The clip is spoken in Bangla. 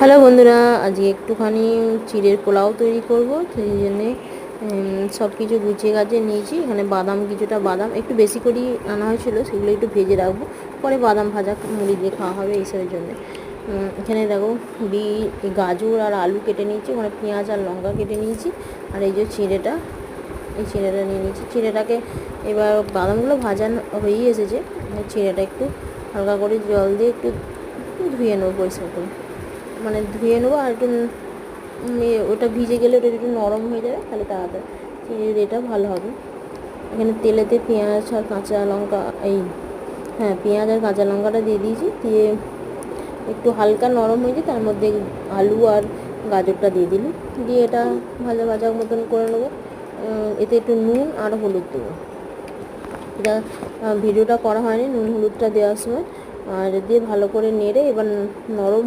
হ্যালো বন্ধুরা, আজকে একটুখানি চিড়ের পোলাও তৈরি করব। সেই জন্যে সব কিছু গুছিয়ে গাছিয়ে নিয়েছি। এখানে কিছুটা বাদাম একটু বেশি করেই আনা হয়েছিল, সেগুলো একটু ভেজে রাখবো, পরে বাদাম ভাজা মুড়ি দিয়ে খাওয়া হবে এইসবের জন্যে। এখানে দেখো গাজর আর আলু কেটে নিয়েছি, ওখানে পেঁয়াজ আর লঙ্কা কেটে নিয়েছি। আর এই যে চিড়েটা নিয়ে নিয়েছি। চিড়েটাকে এবার বাদামগুলো ভাজা হয়েই এসেছে, চিড়েটা একটু হালকা করে জল দিয়ে একটু ধুয়ে নেবো, পরিষ্কার করে মানে ধুয়ে নেবো। আর একটু ওটা ভিজে গেলে ওটা একটু নরম হয়ে যাবে, তাহলে তাড়াতাড়ি চিড়ের এটা ভালো হবে। এখানে তেলেতে পেঁয়াজ আর কাঁচা লঙ্কা পেঁয়াজ আর কাঁচা লঙ্কাটা দিয়ে দিয়েছি। দিয়ে একটু হালকা নরম হয়েছে, তার মধ্যে আলু আর গাজরটা দিয়ে দিলি, দিয়ে এটা ভাজা ভাজা মতন করে নেবো। এতে একটু নুন আর হলুদ দেবো। এটা ভিডিওটা করা হয়নি নুন হলুদটা দেওয়ার সময়। আর দিয়ে ভালো করে নেড়ে এবার নরম